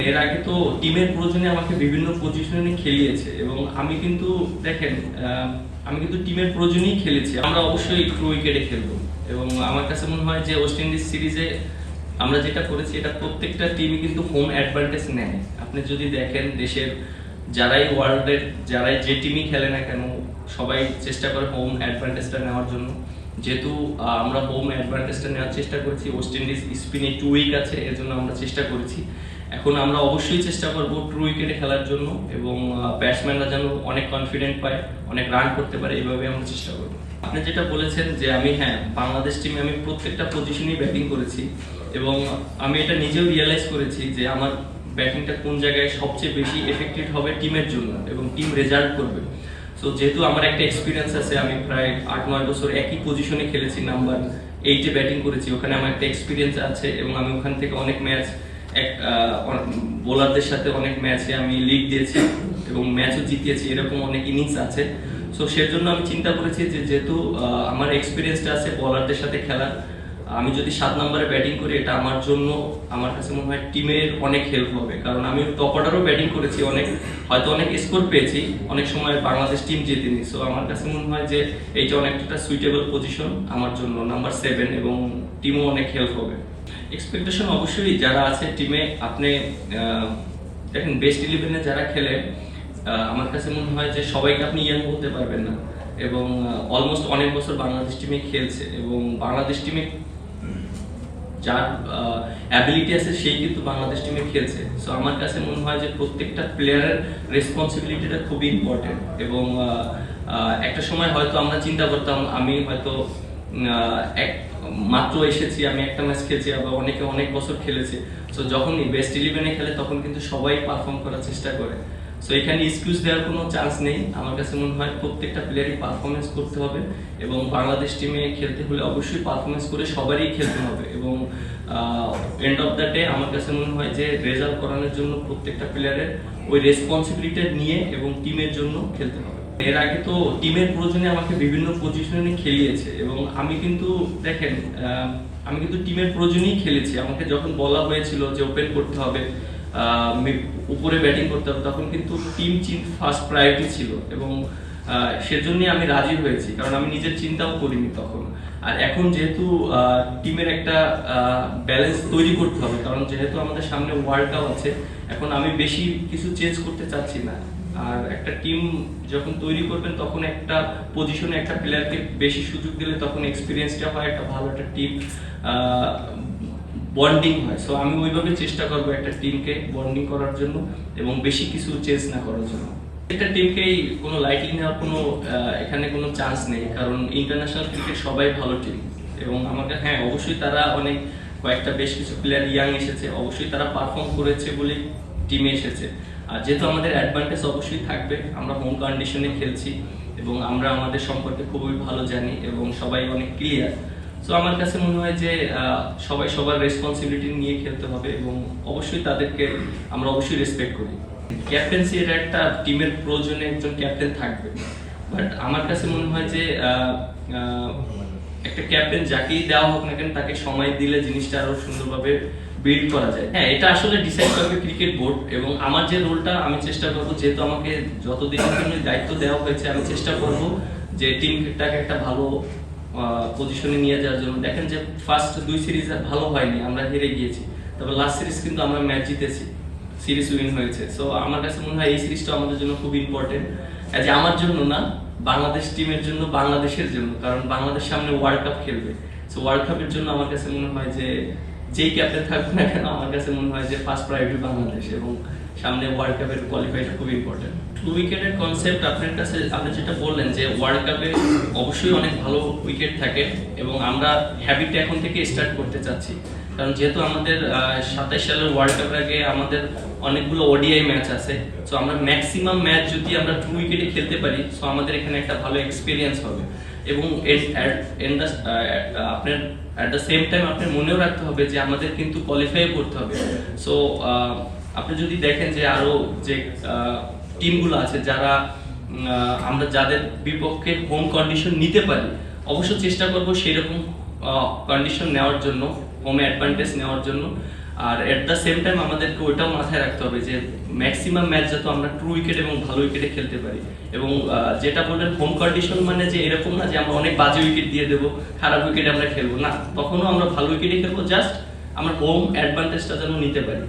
এর আগে তো টিমের প্রয়োজনে আমাকে বিভিন্ন পজিশনে খেলিয়েছে এবং আমি কিন্তু দেখেন আমি কিন্তু টিমের প্রয়োজনেই খেলেছি। আমরা অবশ্যই ট্রু উইকেটে খেলবো এবং আমার কাছে মনে হয় যে ওয়েস্ট ইন্ডিজ সিরিজে আমরা যেটা করেছি এটা প্রত্যেকটা টিমই কিন্তু হোম অ্যাডভান্টেজ নেয়। আপনি যদি দেখেন দেশের যারাই ওয়ার্ল্ডের যারাই যে টিমই খেলে না কেন সবাই চেষ্টা করে হোম অ্যাডভান্টেজটা নেওয়ার জন্য। যেহেতু আমরা হোম অ্যাডভান্টেজটা নেওয়ার চেষ্টা করেছি, ওয়েস্ট ইন্ডিজ স্পিনে 2 উইক আছে, এর জন্য আমরা চেষ্টা করেছি। এখন আমরা অবশ্যই চেষ্টা করব ট্রু উইকেটে খেলার জন্য এবং ব্যাটসম্যানরা যেন অনেক কনফিডেন্ট পায়, অনেক রান করতে পারে, এইভাবে আমরা চেষ্টা করব। আপনি যেটা বলেছেন যে আমি বাংলাদেশ টিমে আমি প্রত্যেকটা পজিশনেই ব্যাটিং করেছি এবং আমি এটা নিজেও রিয়েলাইজ করেছি যে আমার ব্যাটিংটা কোন জায়গায় সবচেয়ে বেশি এফেক্টিভ হবে টিমের জন্য এবং টিম রেজাল্ট করবে। সো যেহেতু আমার একটা এক্সপিরিয়েন্স আছে, আমি প্রায় 8-9 বছর একই পজিশনে খেলেছি, নাম্বার 8-এ ব্যাটিং করেছি, ওখানে আমার একটা এক্সপিরিয়েন্স আছে এবং আমি ওখান থেকে অনেক ম্যাচ বোলারদের সাথে অনেক ম্যাচে আমি লিড দিয়েছি এবং ম্যাচও জিতিয়েছি, এরকম অনেক ইনিংস আছে। সো সেজন্য আমি চিন্তা করেছি যে যেহেতু আমার এক্সপিরিয়েন্সটা আছে বোলারদের সাথে খেলার, আমি যদি 7 নম্বরে ব্যাটিং করি এটা আমার জন্য আমার কাছে মনে হয় টিমের অনেক হেল্প হবে। কারণ আমি টপ অর্ডারও ব্যাটিং করেছি, হয়তো অনেক স্কোর পেয়েছি, অনেক সময় বাংলাদেশ টিম জেতেনি। সো আমার কাছে মনে হয় যে এইটা অনেকটা সুইটেবল পজিশন আমার জন্য, নাম্বার 7, এবং টিমও অনেক হেল্প হবে। এক্সপেকটেশন অবশ্যই যারা আছে টিমে, আপনি দেখেন বেস্ট 11-এ যারা খেলে আমার কাছে মনে হয় যে সবাইকে আপনি ইয়াং বলতে পারবেন না এবং অলমোস্ট অনেক বছর বাংলাদেশ টিমে খেলছে এবং বাংলাদেশ টিমে যার অ্যাবিলিটি আছে সেই কিন্তু বাংলাদেশ টিমে খেলছে। সো আমার কাছে মনে হয় যে প্রত্যেকটা প্লেয়ারের রেসপন্সিবিলিটিটা খুবই ইম্পর্টেন্ট এবং একটা সময় হয়তো আমরা চিন্তা করতাম আমি হয়তো মাত্র এসেছি, আমি একটা ম্যাচ খেলছি, আবার অনেকে অনেক বছর খেলেছে। সো যখনই বেস্ট 11-এ খেলে তখন কিন্তু সবাই পারফর্ম করার চেষ্টা করে। সো এখানে এক্সকিউজ দেওয়ার কোনো চান্স নেই। আমার কাছে মনে হয় প্রত্যেকটা প্লেয়ারই পারফরমেন্স করতে হবে এবং বাংলাদেশ টিমে খেলতে হলে অবশ্যই পারফরমেন্স করে সবারই খেলতে হবে এবং এন্ড অফ দ্য ডে আমার কাছে মনে হয় যে রেজাল্ট করানোর জন্য প্রত্যেকটা প্লেয়ারের ওই রেসপন্সিবিলিটি নিয়ে এবং টিমের জন্য খেলতে হবে। এর আগে তো টিমের প্রয়োজনে আমাকে বিভিন্ন পজিশনে খেলিয়েছে এবং আমি কিন্তু দেখেন আমি কিন্তু টিমের প্রয়োজনেই খেলেছি। আমাকে যখন বলা হয়েছিল যে ওপেন করতে হবে, উপরে ব্যাটিং করতে হবে, তখন কিন্তু টিম ফার্স্ট প্রায়োরিটি ছিল এবং সেজন্যই আমি রাজি হয়েছি, কারণ আমি নিজের চিন্তাও করিনি তখন। আর এখন যেহেতু টিমের একটা ব্যালেন্স তৈরি করতে হবে, কারণ যেহেতু আমাদের সামনে ওয়ার্ল্ড কাপ আছে, এখন আমি বেশি কিছু চেঞ্জ করতে চাচ্ছি না। আর একটা টিম যখন তৈরি করবেন তখন একটা পজিশনে একটা প্লেয়ারকে বেশি সুযোগ দিলে তখন এক্সপিরিয়েন্সটা হয়, একটা ভালো একটা টিম বন্ডিং হয়। সো আমি ওইভাবে চেষ্টা করবো একটা টিমকে বন্ডিং করার জন্য এবং বেশি কিছু চেঞ্জ না করার জন্য। একটা টিমকেই কোনো লাইটলি নেওয়ার কোনো এখানে কোনো চান্স নেই, কারণ ইন্টারন্যাশনাল ক্রিকেট সবাই ভালো টিম এবং আমাকে অবশ্যই তারা অনেক কয়েকটা বেশ কিছু প্লেয়ার ইয়াং এসেছে, অবশ্যই তারা পারফর্ম করেছে বলে টিমে এসেছে। আর যেহেতু আমাদের অ্যাডভান্টেজ অবশ্যই থাকবে, আমরা হোম কন্ডিশনে খেলছি এবং আমরা আমাদের সম্পর্কে খুবই ভালো জানি এবং সবাই অনেক ক্লিয়ার। সো আমার কাছে মনে হয় যে সবাই সবার রেসপন্সিবিলিটি নিয়ে খেলতে হবে এবং অবশ্যই তাদেরকে আমরা অবশ্যই রেসপেক্ট করি। ক্যাপ্টেন্সি এর একটা টিমের প্রয়োজনে একজন ক্যাপ্টেন থাকবে, বাট আমার কাছে মনে হয় যে একটা ক্যাপ্টেন যাকেই দেওয়া হোক না কেন তাকে সময় দিলে জিনিসটা আরো সুন্দরভাবে বিল্ড করা যায়। এটা আসলে ডিসাইড করবে ক্রিকেট বোর্ড এবং আমার যে রোলটা আমি চেষ্টা করবো, যেহেতু আমাকে যতদিনের জন্য দায়িত্ব দেওয়া হয়েছে আমি চেষ্টা করবো যে টিমটাকে একটা ভালো পজিশনে নিয়ে যাওয়ার জন্য। দেখেন যে ফার্স্ট 2 সিরিজ ভালো হয়নি, আমরা হেরে গিয়েছি, তবে লাস্ট সিরিজ কিন্তু আমরা ম্যাচ জিতেছি, সিরিজ উইন হয়েছে। সো আমার কাছে মনে হয় এই সিরিজটা আমাদের জন্য খুব ইম্পর্টেন্ট, যে আমার জন্য না, বাংলাদেশ টিমের জন্য, বাংলাদেশের জন্য, কারণ বাংলাদেশ সামনে ওয়ার্ল্ড কাপ খেলবে। সো ওয়ার্ল্ড কাপের জন্য আমার কাছে মনে হয় যে যেই ক্যাপ্টেন থাকবে না কেন আমার কাছে মনে হয় যে ফার্স্ট প্রায়োরিটি বাংলাদেশ এবং সামনে ওয়ার্ল্ড কাপের কোয়ালিফাইটা খুব ইম্পর্টেন্ট। ট্রু উইকেটের কনসেপ্ট আপনার কাছে, আপনি যেটা বললেন যে ওয়ার্ল্ড কাপে অবশ্যই অনেক ভালো উইকেট থাকে এবং আমরা হ্যাবিটটা এখন থেকে স্টার্ট করতে চাচ্ছি, কারণ যেহেতু আমাদের 27 সালের ওয়ার্ল্ড কাপের আগে আমাদের অনেকগুলো ওডিআই ম্যাচ আছে। সো আমরা ম্যাক্সিমাম ম্যাচ যদি আমরা ট্রু উইকেটে খেলতে পারি, সো আমাদের এখানে একটা ভালো এক্সপিরিয়েন্স হবে এবং আপনার অ্যাট দ্য সেম টাইম আপনার মনেও রাখতে হবে যে আমাদের কিন্তু কোয়ালিফাই করতে হবে। সো আপনি যদি দেখেন যে আরো যে টিমগুলো আছে যারা আমরা যাদের বিপক্ষে হোম কন্ডিশন নিতে পারি, অবশ্য চেষ্টা করবো সেরকম কন্ডিশন নেওয়ার জন্য, হোম অ্যাডভান্টেজ নেওয়ার জন্য। আর এট দ্য সেম টাইম আমাদেরকে ওইটাও মাথায় রাখতে হবে যে ম্যাক্সিমাম ম্যাচ যাতে আমরা ট্রু উইকেট এবং ভালো উইকেটে খেলতে পারি। এবং যেটা বললেন হোম কন্ডিশন মানে যে এরকম না যে আমরা অনেক বাজে উইকেট দিয়ে দেবো, খারাপ উইকেটে আমরা খেলবো না, তখনও আমরা ভালো উইকেটে খেলবো, জাস্ট আমরা হোম অ্যাডভান্টেজটা যেন নিতে পারি।